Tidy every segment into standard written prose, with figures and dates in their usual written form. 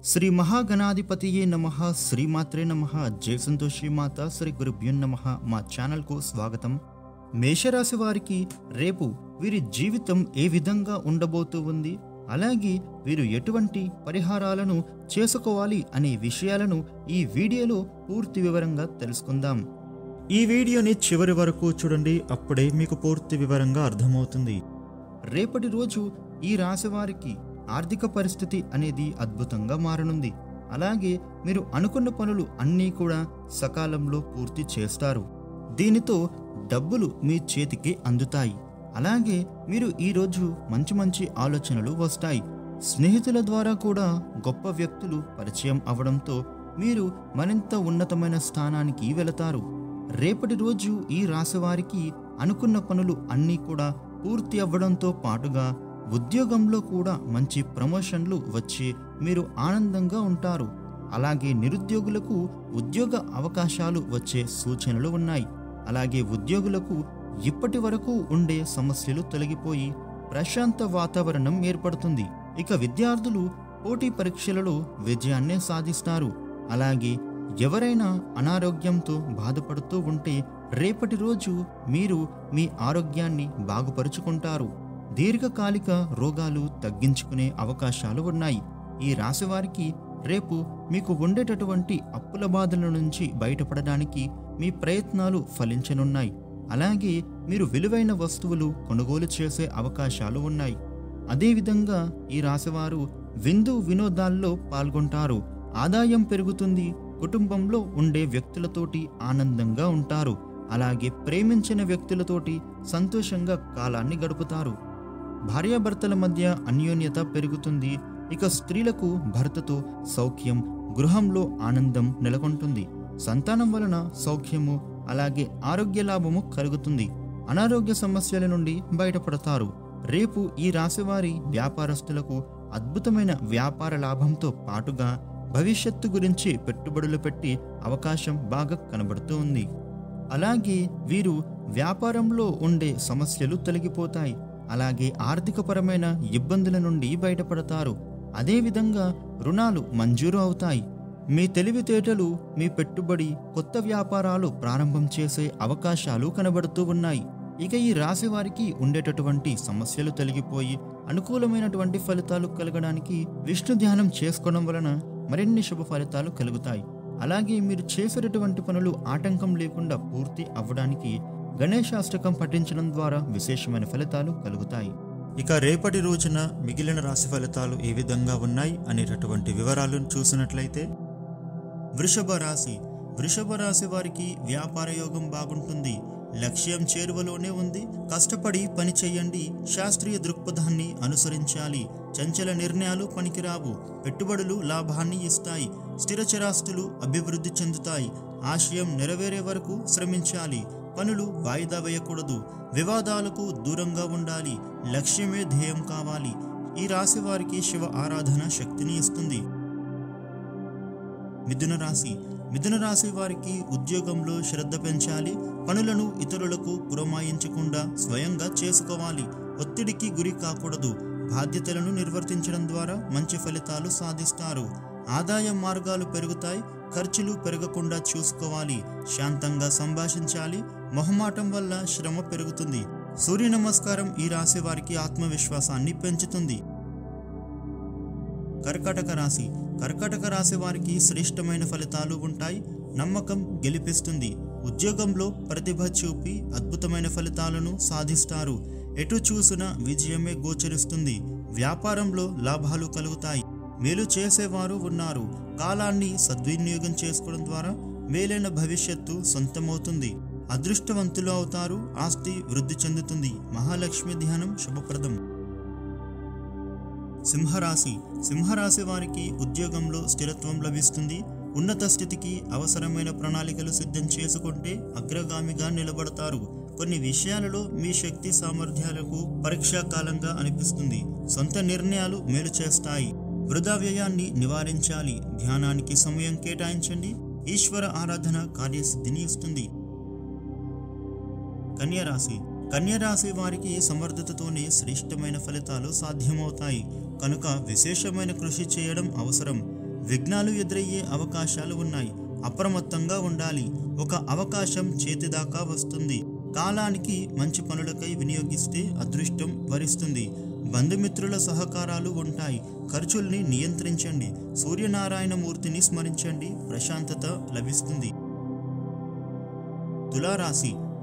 శ్రీ మహాగణాధిపతియే నమః, శ్రీమాత్రే నమః, జయ సంతోషి మాత, శ్రీ గురుభ్యో నమః. మా ఛానల్కు స్వాగతం. మేషరాశి వారికి రేపు వీరి జీవితం ఏ విధంగా ఉండబోతూ ఉంది, అలాగే వీరు ఎటువంటి పరిహారాలను చేసుకోవాలి అనే విషయాలను ఈ వీడియోలో పూర్తి వివరంగా తెలుసుకుందాం. ఈ వీడియోని చివరి వరకు చూడండి, అప్పుడే మీకు పూర్తి వివరంగా అర్థమవుతుంది. రేపటి రోజు ఈ రాశి వారికి ఆర్థిక పరిస్థితి అనేది అద్భుతంగా మారనుంది. అలాగే మీరు అనుకున్న పనులు అన్నీ కూడా సకాలంలో పూర్తి చేస్తారు. దీనితో డబ్బులు మీ చేతికి అందుతాయి. అలాగే మీరు ఈరోజు మంచి మంచి ఆలోచనలు వస్తాయి. స్నేహితుల ద్వారా కూడా గొప్ప వ్యక్తులు పరిచయం అవడంతో మీరు మరింత ఉన్నతమైన స్థానానికి వెళతారు. రేపటి రోజు ఈ రాశి వారికి అనుకున్న పనులు అన్నీ కూడా పూర్తి అవ్వడంతో పాటుగా ఉద్యోగంలో కూడా మంచి ప్రమోషన్లు వచ్చి మీరు ఆనందంగా ఉంటారు. అలాగే నిరుద్యోగులకు ఉద్యోగ అవకాశాలు వచ్చే సూచనలు ఉన్నాయి. అలాగే ఉద్యోగులకు ఇప్పటి వరకు ఉండే సమస్యలు తొలగిపోయి ప్రశాంత వాతావరణం ఏర్పడుతుంది. ఇక విద్యార్థులు పోటీ పరీక్షలలో విజయాన్నే సాధిస్తారు. అలాగే ఎవరైనా అనారోగ్యంతో బాధపడుతూ ఉంటే రేపటి రోజు మీరు మీ ఆరోగ్యాన్ని బాగుపరుచుకుంటారు. దీర్ఘకాలిక రోగాలు తగ్గించుకునే అవకాశాలు ఉన్నాయి. ఈ రాశి వారికి రేపు మీకు ఉండేటటువంటి అప్పుల బాధల నుంచి బయటపడడానికి మీ ప్రయత్నాలు ఫలించనున్నాయి. అలాగే మీరు విలువైన వస్తువులు కొనుగోలు చేసే అవకాశాలు ఉన్నాయి. అదేవిధంగా ఈ రాశివారు విందు వినోదాల్లో పాల్గొంటారు. ఆదాయం పెరుగుతుంది. కుటుంబంలో ఉండే వ్యక్తులతోటి ఆనందంగా ఉంటారు. అలాగే ప్రేమించిన వ్యక్తులతోటి సంతోషంగా కాలాన్ని గడుపుతారు. భార్యాభర్తల మధ్య అన్యోన్యత పెరుగుతుంది. ఇక స్త్రీలకు భర్తతో సౌఖ్యం, గృహంలో ఆనందం నెలకొంటుంది. సంతానం వలన సౌఖ్యము అలాగే ఆరోగ్య లాభము కలుగుతుంది. అనారోగ్య సమస్యల నుండి బయటపడతారు. రేపు ఈ రాశివారి వ్యాపారస్తులకు అద్భుతమైన వ్యాపార లాభంతో పాటుగా భవిష్యత్తు గురించి పెట్టుబడులు పెట్టి అవకాశం బాగా కనబడుతూ ఉంది. అలాగే వీరు వ్యాపారంలో ఉండే సమస్యలు తొలగిపోతాయి. అలాగే ఆర్థికపరమైన ఇబ్బందుల నుండి బయటపడతారు. అదేవిధంగా రుణాలు మంజూరు అవుతాయి. మీ తెలివితేటలు, మీ పెట్టుబడి, కొత్త వ్యాపారాలు ప్రారంభం చేసే అవకాశాలు కనబడుతూ ఉన్నాయి. ఇక ఈ రాశి వారికి ఉండేటటువంటి సమస్యలు తొలగిపోయి అనుకూలమైనటువంటి ఫలితాలు కలగడానికి విష్ణు ధ్యానం చేసుకోవడం వలన మరిన్ని శుభ ఫలితాలు కలుగుతాయి. అలాగే మీరు చేసేటటువంటి పనులు ఆటంకం లేకుండా పూర్తి అవ్వడానికి గణేశాష్టకం పఠించడం ద్వారా విశేషమైన ఫలితాలు కలుగుతాయి. ఇక రేపటి రోజున మిగిలిన రాశి ఫలితాలు ఏ విధంగా ఉన్నాయి అనేటటువంటి వివరాలను చూసినట్లయితే, వృషభ రాశి వారికి వ్యాపార యోగం బాగుంటుంది. లక్ష్యం చేరువలోనే ఉంది. కష్టపడి పని చేయండి. శాస్త్రీయ దృక్పథాన్ని అనుసరించాలి. చంచల నిర్ణయాలు పనికిరావు. పెట్టుబడులు లాభాన్ని ఇస్తాయి. స్థిరచరాస్తులు అభివృద్ధి చెందుతాయి. ఆశయం నెరవేరే వరకు శ్రమించాలి. పనులు వాయిదా వేయకూడదు. వివాదాలకు దూరంగా ఉండాలి. లక్ష్యమే ధ్యేయం కావాలి. ఈ రాశి వారికి శివ ఆరాధన శక్తిని ఇస్తుంది. మిథున రాశి వారికి ఉద్యోగంలో శ్రద్ధ పెంచాలి. పనులను ఇతరులకు పురమాయించకుండా స్వయంగా చేసుకోవాలి. ఒత్తిడికి గురి కాకూడదు. బాధ్యతలను నిర్వర్తించడం ద్వారా మంచి ఫలితాలు సాధిస్తారు. ఆదాయ మార్గాలు పెరుగుతాయి. ఖర్చులు పెరగకుండా చూసుకోవాలి. శాంతంగా సంభాషించాలి. మొహమాటం వల్ల శ్రమ పెరుగుతుంది. సూర్య నమస్కారం ఈ రాశి వారికి ఆత్మవిశ్వాసాన్ని పెంచుతుంది. కర్కాటక రాశి వారికి శ్రేష్టమైన ఫలితాలు ఉంటాయి. నమ్మకం గెలిపిస్తుంది. ఉద్యోగంలో ప్రతిభ చూపి అద్భుతమైన ఫలితాలను సాధిస్తారు. ఎటు చూసినా విజయమే గోచరిస్తుంది. వ్యాపారంలో లాభాలు కలుగుతాయి. మేలు చేసేవారు ఉన్నారు. కాలాన్ని సద్వినియోగం చేసుకోవడం ద్వారా మేలైన భవిష్యత్తు సొంతమవుతుంది. అదృష్టవంతులు అవుతారు. ఆస్తి వృద్ధి చెందుతుంది. మహాలక్ష్మి ధ్యానం శుభప్రదం. సింహరాశి వారికి ఉద్యోగంలో స్థిరత్వం లభిస్తుంది. ఉన్నత స్థితికి అవసరమైన ప్రణాళికలు సిద్ధం చేసుకుంటే అగ్రగామిగా నిలబడతారు. కొన్ని విషయాలలో మీ శక్తి సామర్థ్యాలకు పరీక్షాకాలంగా అనిపిస్తుంది. సొంత నిర్ణయాలు మేలు చేస్తాయి. వృధా వ్యయాన్ని నివారించాలి. ధ్యానానికి సమయం కేటాయించండి. ఈశ్వర ఆరాధన కార్యసిద్ధిని ఇస్తుంది. కన్యరాశి వారికి సమర్థతతోనే శ్రేష్టమైన ఫలితాలు సాధ్యమవుతాయి. కనుక విశేషమైన కృషి చేయడం అవసరం. విఘ్నాలు ఎదురయ్యే అవకాశాలు ఉన్నాయి. అప్రమత్తంగా ఉండాలి. ఒక అవకాశం చేతిదాకా వస్తుంది. కాలానికి మంచి పనులకై వినియోగిస్తే అదృష్టం వరిస్తుంది. బంధుమిత్రుల సహకారాలు ఉంటాయి. ఖర్చుల్ని నియంత్రించండి. సూర్యనారాయణ మూర్తిని స్మరించండి. ప్రశాంతత లభిస్తుంది.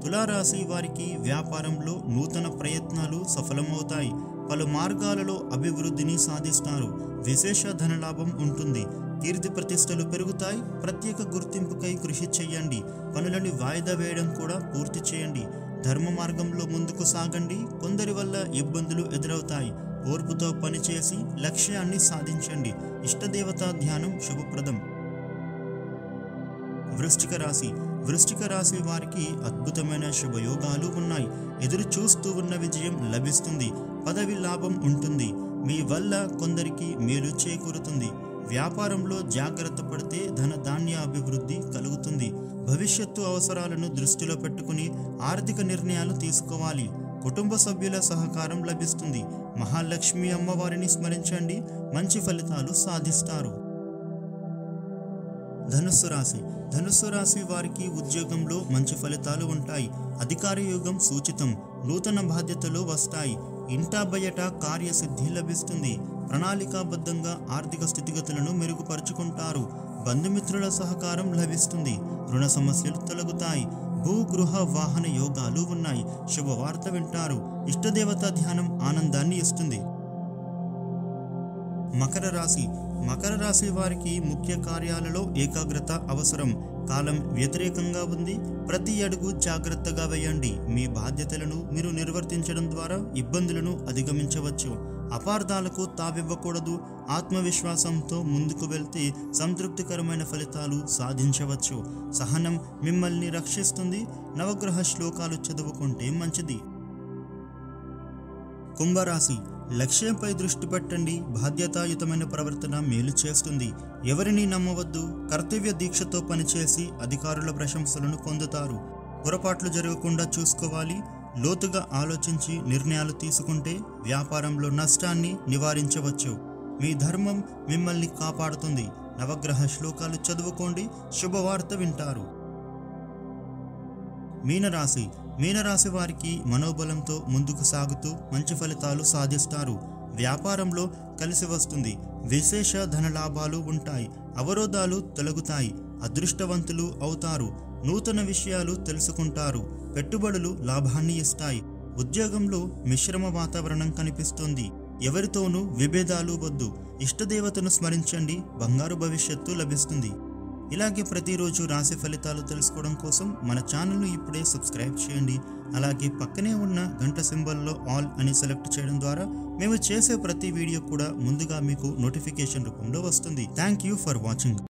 తులారాశి వారికి వ్యాపారంలో నూతన ప్రయత్నాలు సఫలమవుతాయి. పలు మార్గాలలో అభివృద్ధిని సాధిస్తారు. విశేష ధనలాభం ఉంటుంది. కీర్తి ప్రతిష్టలు పెరుగుతాయి. ప్రత్యేక గుర్తింపుకై కృషి చేయండి. పనులని వాయిదా వేయడం కూడా పూర్తి చేయండి. ధర్మ మార్గంలో ముందుకు సాగండి. కొందరి వల్ల ఇబ్బందులు ఎదురవుతాయి. ఓర్పుతో పనిచేసి లక్ష్యాన్ని సాధించండి. ఇష్టదేవతా ధ్యానం శుభప్రదం. వృశ్చిక రాశి వారికి అద్భుతమైన శుభయోగాలు ఉన్నాయి. ఎదురు చూస్తూ ఉన్న విజయం లభిస్తుంది. పదవి లాభం ఉంటుంది. మీ వల్ల కొందరికి మేలు చేకూరుతుంది. వ్యాపారంలో జాగ్రత్త పడితే ధనధాన్య అభివృద్ధి కలుగుతుంది. భవిష్యత్తు అవసరాలను దృష్టిలో పెట్టుకుని ఆర్థిక నిర్ణయాలు తీసుకోవాలి. కుటుంబ సభ్యుల సహకారం లభిస్తుంది. మహాలక్ష్మి అమ్మవారిని స్మరించండి. మంచి ఫలితాలు సాధిస్తారు. ధనుస్సు రాశి వారికి ఉద్యోగంలో మంచి ఫలితాలు ఉంటాయి. అధికార యోగం సూచితం. నూతన బాధ్యతలు వస్తాయి. ఇంటా బయట కార్యసిద్ధి లభిస్తుంది. ప్రణాళికాబద్ధంగా ఆర్థిక స్థితిగతులను మెరుగుపరుచుకుంటారు. బంధుమిత్రుల సహకారం లభిస్తుంది. రుణ సమస్యలు తొలగుతాయి. భూగృహ వాహన యోగాలు ఉన్నాయి. శుభవార్త వింటారు. ఇష్టదేవత ధ్యానం ఆనందాన్ని ఇస్తుంది. మకర రాశి వారికి ముఖ్య కార్యాలలో ఏకాగ్రత అవసరం. కాలం వ్యతిరేకంగా ఉంది. ప్రతి అడుగు జాగ్రత్తగా వేయండి. మీ బాధ్యతలను మీరు నిర్వర్తించడం ద్వారా ఇబ్బందులను అధిగమించవచ్చు. అపార్థాలకు తావివ్వకూడదు. ఆత్మవిశ్వాసంతో ముందుకు వెళ్తే సంతృప్తికరమైన ఫలితాలు సాధించవచ్చు. సహనం మిమ్మల్ని రక్షిస్తుంది. నవగ్రహ శ్లోకాలు చదువుకుంటే మంచిది. కుంభరాశి లక్ష్యంపై దృష్టి పెట్టండి. బాధ్యతాయుతమైన ప్రవర్తన మేలు చేస్తుంది. ఎవరిని నమ్మవద్దు. కర్తవ్య దీక్షతో పనిచేసి అధికారుల ప్రశంసలను పొందుతారు. పొరపాట్లు జరగకుండా చూసుకోవాలి. లోతుగా ఆలోచించి నిర్ణయాలు తీసుకుంటే వ్యాపారంలో నష్టాన్ని నివారించవచ్చు. మీ ధర్మం మిమ్మల్ని కాపాడుతుంది. నవగ్రహ శ్లోకాలు చదువుకోండి. శుభవార్త వింటారు. మీనరాశి వారికి మనోబలంతో ముందుకు సాగుతూ మంచి ఫలితాలు సాధిస్తారు. వ్యాపారంలో కలిసి వస్తుంది. విశేష ధనలాభాలు ఉంటాయి. అవరోధాలు తొలగుతాయి. అదృష్టవంతులు అవుతారు. నూతన విషయాలు తెలుసుకుంటారు. పెట్టుబడులు లాభాన్ని ఇస్తాయి. ఉద్యోగంలో మిశ్రమ వాతావరణం కనిపిస్తుంది. ఎవరితోనూ విభేదాలు వద్దు. ఇష్టదేవతను స్మరించండి. బంగారు భవిష్యత్తు లభిస్తుంది. ఇలాగే ప్రతిరోజు రాశి ఫలితాలు తెలుసుకోవడం కోసం మన ఛానల్ను ఇప్పుడే సబ్స్క్రైబ్ చేయండి. అలాగే పక్కనే ఉన్న గంట సింబల్లో ఆల్ అని సెలెక్ట్ చేయడం ద్వారా మేము చేసే ప్రతి వీడియో కూడా ముందుగా మీకు నోటిఫికేషన్ రూపంలో వస్తుంది. Thank you for watching.